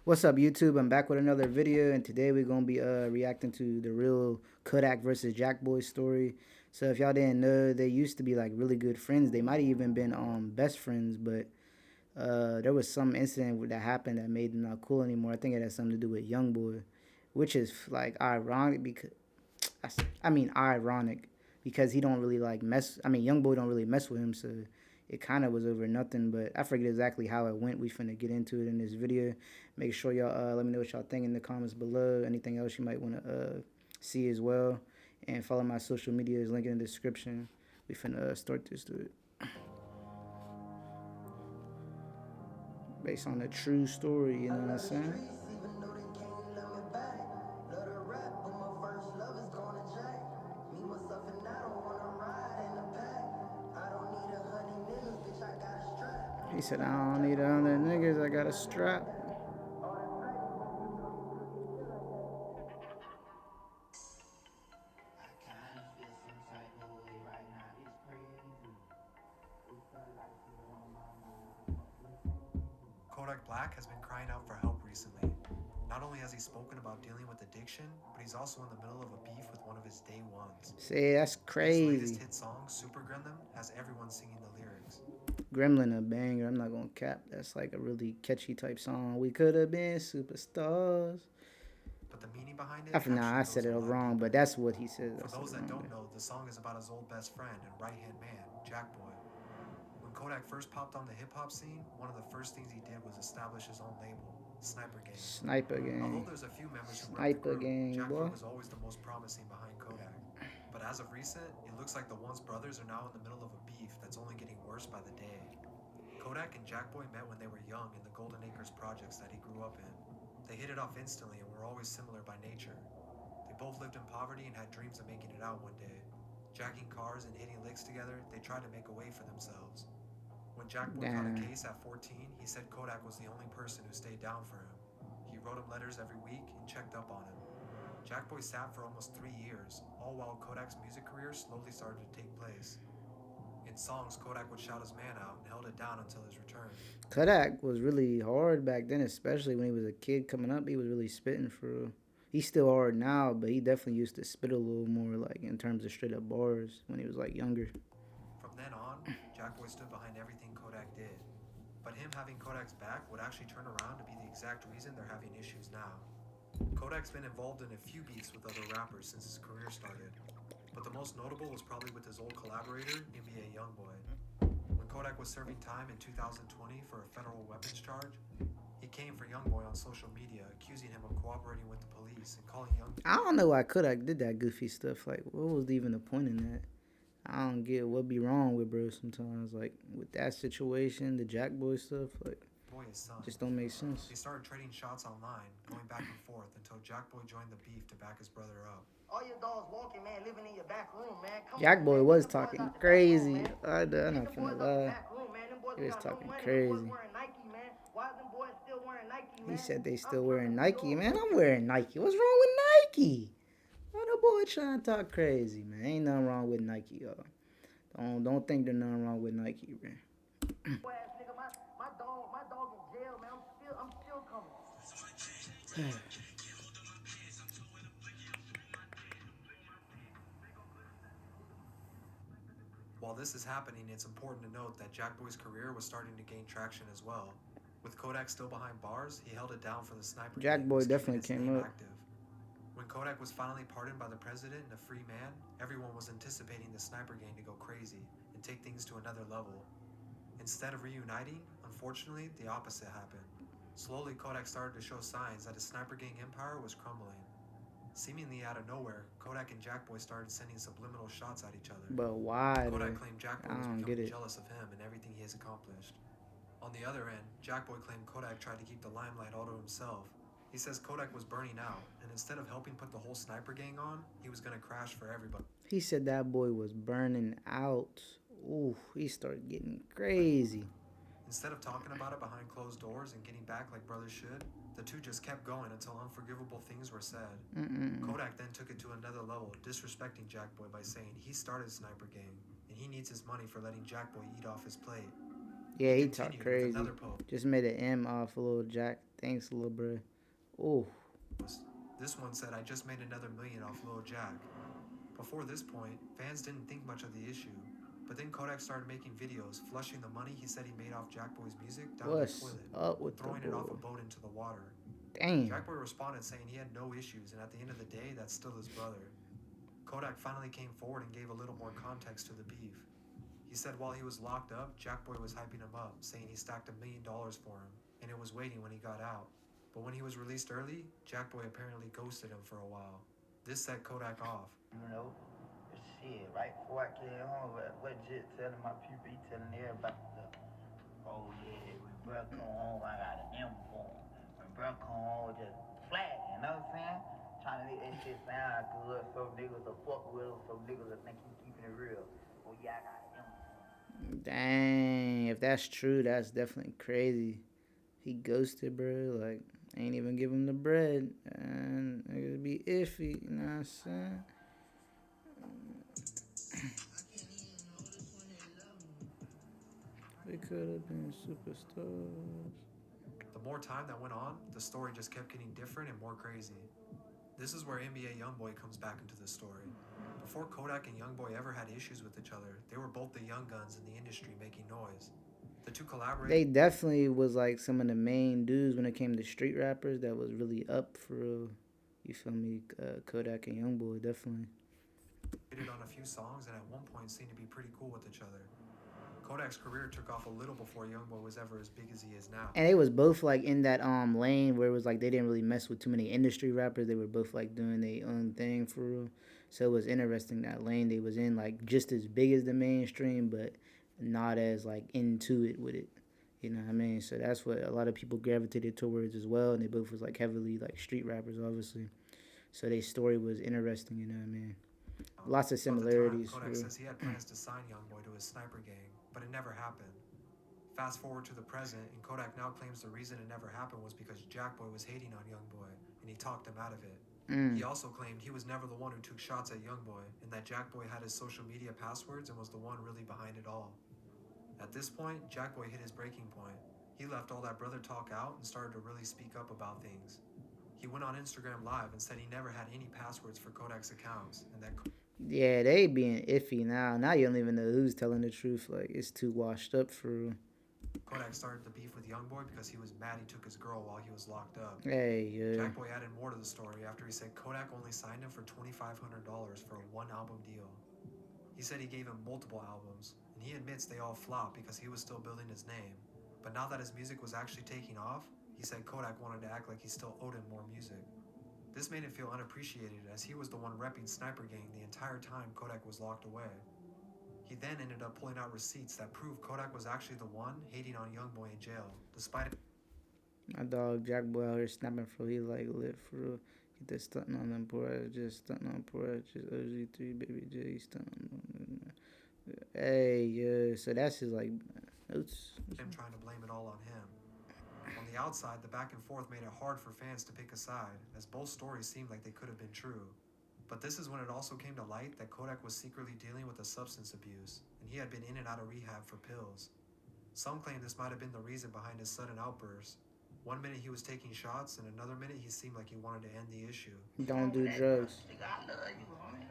What's up, YouTube? I'm back with another video, and today we're gonna be reacting to the real Kodak versus Jackboy story. So if y'all didn't know, they used to be like really good friends. They might have even been best friends, but there was some incident that happened that made them not cool anymore. I think it has something to do with YoungBoy, which is like ironic because ironic because he don't really like mess. I mean, YoungBoy don't really mess with him, so it kind of was over nothing. But I forget exactly how it went. We finna get into it in this video. Make sure y'all let me know what y'all think in the comments below. Anything else you might want to see as well, and follow my social media is linked in the description. We finna start this dude based on a true story. You know what I'm saying? He said, I don't need other niggas, I got a strap. Kodak Black has been crying out for help recently. Not only has he spoken about dealing with addiction, but he's also in the middle of a beef with one of his day ones. See, that's His latest crazy. hit song, Super Gremlin, has everyone singing the lyrics. Gremlin a banger. I'm not gonna cap. That's like a really catchy type song. We could have been superstars. But the meaning behind it Nah, actually I goes said a it lot wrong, but deeper. that's what he says. I For said it those that wrong don't there. know, the song is about his old best friend and right-hand man, Jackboy. When Kodak first popped on the hip-hop scene, one of the first things he did was establish his own label, Sniper Gang. Sniper Although gang. there's a few members who rep the Sniper group, gang, Jackboy boy. was always the most promising behind Kodak. But as of recent, it looks like the once brothers are now in the middle of a beef that's only getting worse by the day. Kodak and Jackboy met when they were young in the Golden Acres projects that he grew up in. They hit it off instantly and were always similar by nature. They both lived in poverty and had dreams of making it out one day. Jacking cars and hitting licks together, they tried to make a way for themselves. When Jackboy caught a Damn. case at 14, he said Kodak was the only person who stayed down for him. He wrote him letters every week and checked up on him. Jackboy sat for almost 3 years, all while Kodak's music career slowly started to take place. In songs, Kodak would shout his man out and held it down until his return. Kodak was really hard back then, especially when he was a kid coming up. He was really spitting for real. He's still hard now, but he definitely used to spit a little more, like in terms of straight up bars when he was like younger. From then on, Jackboy stood behind everything Kodak did. But him having Kodak's back would actually turn around to be the exact reason they're having issues now. Kodak's been involved in a few beefs with other rappers since his career started, but the most notable was probably with his old collaborator, NBA Youngboy. When Kodak was serving time in 2020 for a federal weapons charge, he came for Youngboy on social media, accusing him of cooperating with the police and calling Young. I don't know why Kodak did that goofy stuff. Like, what was even the point in that? I don't get what be wrong with bro sometimes. Like with that situation, the Jack Boy stuff, like Boy his son. just don't make sense. They started trading shots online, going back and forth until Jackboy joined the beef to back his brother up. All your dogs walking, man, living in your back room, man. Come Jack on, Boy man. Get was the boys talking out the back room, crazy. man. I'm Get not the finna boys out the lie. back room, man. Them boys He ain't was got no talking money. Them boys crazy. wearing Nike, man. Why is them boys still wearing Nike, He man? said they I'm still wearing telling you, Nike. dog. Man, I'm wearing Nike. What's wrong with Nike? Why the boy trying to talk crazy, man? Ain't nothing wrong with Nike, y'all. Don't think there's nothing wrong with Nike, man. Ass nigga, my dog in jail, man. I'm still coming. While this is happening, it's important to note that Jackboy's career was starting to gain traction as well. With Kodak still behind bars, he held it down for the Sniper Jack Gang and Boy was keeping definitely his came name up. active. When Kodak was finally pardoned by the president and a free man, everyone was anticipating the Sniper Gang to go crazy and take things to another level. Instead of reuniting, unfortunately, the opposite happened. Slowly, Kodak started to show signs that his Sniper Gang empire was crumbling. Seemingly out of nowhere, Kodak and Jackboy started sending subliminal shots at each other. But why Kodak though? claimed I Jackboy was don't get becoming it. jealous of him and everything he has accomplished. On the other end, Jackboy claimed Kodak tried to keep the limelight all to himself. He says Kodak was burning out, and instead of helping put the whole Sniper Gang on, he was gonna crash for everybody. He said that boy was burning out. Ooh, he started getting crazy. Instead of talking about it behind closed doors and getting back like brothers should, the two just kept going until unforgivable things were said. Kodak then took it to another level, disrespecting Jackboy by saying he started Sniper Gang, and he needs his money for letting Jackboy eat off his plate. He Yeah, he talk continued with crazy. another post. Just made an M off a little Jack. Thanks, little bro. Oh, This one said, I just made another million off Lil Jack. Before this point, fans didn't think much of the issue, but then Kodak started making videos flushing the money he said he made off Jackboy's music down the what's toilet up and with the throwing it off a boy? boat into the water. Damn. Jackboy responded saying he had no issues, and at the end of the day, that's still his brother. Kodak finally came forward and gave a little more context to the beef. He said while he was locked up, Jackboy was hyping him up, saying he stacked $1 million for him, and it was waiting when he got out. But when he was released early, Jackboy apparently ghosted him for a while. This set Kodak off. You know, shit, right before I came home, what Jit telling my people, he telling everybody, oh yeah, when bro come home, I got an M for him. When bro come home, just flat, you know what I'm saying? Trying to make that shit sound good, so niggas will fuck with him, so niggas will think he keeping it real. Oh yeah, I got an M for him. Dang. If that's true, that's definitely crazy. He ghosted, bro. Like, ain't even give him the bread. And it'd be iffy. You know what I'm saying? We could have been superstars. The more time that went on, the story just kept getting different and more crazy. This is where NBA Youngboy comes back into the story. Before Kodak and Youngboy ever had issues with each other, they were both the young guns in the industry making noise. The two collaborated. They definitely was like some of the main dudes when it came to street rappers that was really up for real. You feel me? Kodak and Youngboy, definitely. On a few songs and at one point seemed to be pretty cool with each other. Kodak's career took off a little before Youngboy was ever as big as he is now. And they was both like in that lane where it was like they didn't really mess with too many industry rappers. They were both like doing their own thing for real. So it was interesting that lane they was in, like just as big as the mainstream, but not as like into it with it. You know what I mean? So that's what a lot of people gravitated towards as well. And they both was like heavily like street rappers, obviously. So their story was interesting. You know what I mean? Lots of At the time, similarities. For Kodak real. says he had plans to sign Youngboy to his sniper gang, but it never happened. Fast forward to the present, and Kodak now claims the reason it never happened was because Jackboy was hating on Youngboy, and he talked him out of it. He Mm. also claimed he was never the one who took shots at Youngboy, and that Jackboy had his social media passwords and was the one really behind it all. At this point, Jackboy hit his breaking point. He left all that brother talk out and started to really speak up about things. He went on Instagram Live and said he never had any passwords for Kodak's accounts, and that Yeah, they being iffy now. Now you don't even know who's telling the truth. Like it's too washed up for real. Kodak started the beef with Youngboy because he was mad he took his girl while he was locked up. Hey, yeah. Jackboy added more to the story after he said Kodak only signed him for $2,500 for a one album deal. He said he gave him multiple albums, and he admits they all flopped because he was still building his name. But now that his music was actually taking off, he said Kodak wanted to act like he still owed him more music. This made him feel unappreciated as he was the one repping Sniper Gang the entire time Kodak was locked away. He then ended up pulling out receipts that proved Kodak was actually the one hating on Youngboy in jail, despite My dog Jackboy out here snapping for he like lit for real. Get that stunting on them poor ass, just stunting on poor ass, just OG3 baby J stunting on them. Hey, yeah. So that's his like notes. him trying to blame it all on him. On the outside, the back and forth made it hard for fans to pick a side, as both stories seemed like they could have been true. But this is when it also came to light that Kodak was secretly dealing with a substance abuse, and he had been in and out of rehab for pills. Some claim this might have been the reason behind his sudden outburst. One minute he was taking shots, and another minute he seemed like he wanted to end the issue. Don't do drugs. Nigga, I love you, homie.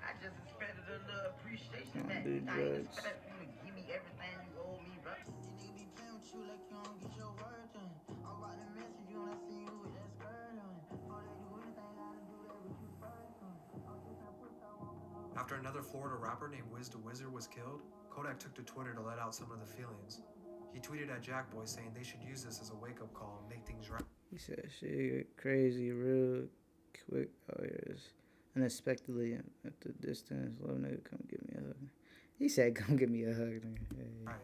I just expected a little appreciation Don't back. do Nigga, I ain't drugs. expect you to give me everything you owe me, bro. These niggas be playing with you like you don't get your worth done. I'm about to message you when I see you with that skirt on. Oh, they do anything, gotta do that with you first on. I'm just that push I want to. After another Florida rapper named Wiz the Wizard was killed, Kodak took to Twitter to let out some of the feelings. He tweeted at Jackboy saying they should use this as a wake-up call and make things right. He said shit crazy, real quick. Oh yes. Unexpectedly at the distance, little nigga come give me a hug. He said come give me a hug, nigga. Hey.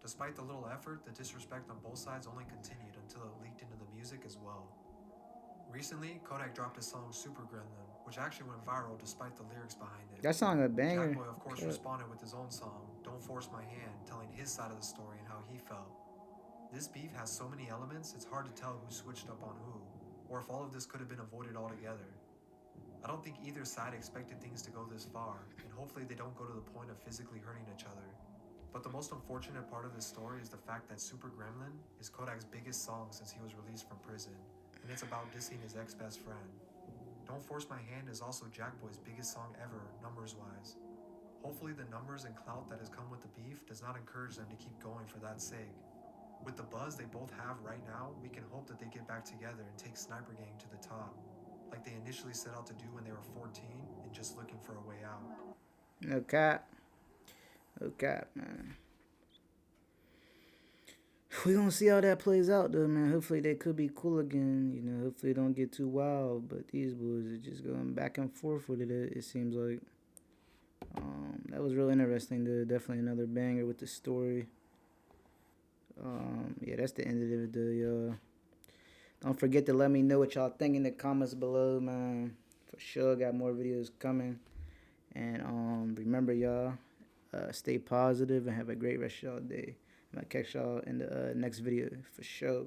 Despite the little effort, the disrespect on both sides only continued until it leaked into the music as well. Recently, Kodak dropped his song Super Gremlin, which actually went viral despite the lyrics behind it. That song a banger. Jackboy, of course, responded with his own song, Don't Force My Hand, telling his side of the story and how he felt. This beef has so many elements, it's hard to tell who switched up on who, or if all of this could have been avoided altogether. I don't think either side expected things to go this far, and hopefully they don't go to the point of physically hurting each other. But the most unfortunate part of this story is the fact that Super Gremlin is Kodak's biggest song since he was released from prison, and it's about dissing his ex-best friend. Don't Force My Hand is also Jackboy's biggest song ever, numbers-wise. Hopefully the numbers and clout that has come with the beef does not encourage them to keep going for that sake. With the buzz they both have right now, we can hope that they get back together and take Sniper Gang to the top, like they initially set out to do when they were 14 and just looking for a way out. No cap. No cap, man. We gonna see how that plays out though, man. Hopefully they could be cool again. You know, hopefully it don't get too wild. But these boys are just going back and forth with it. It seems like. That was real interesting. Though. Definitely another banger with the story. Yeah, that's the end of the video, y'all. Don't forget to let me know what y'all think in the comments below, man. For sure, got more videos coming. And remember, y'all, stay positive and have a great rest of y'all day. I'm gonna catch y'all in the next video for sure.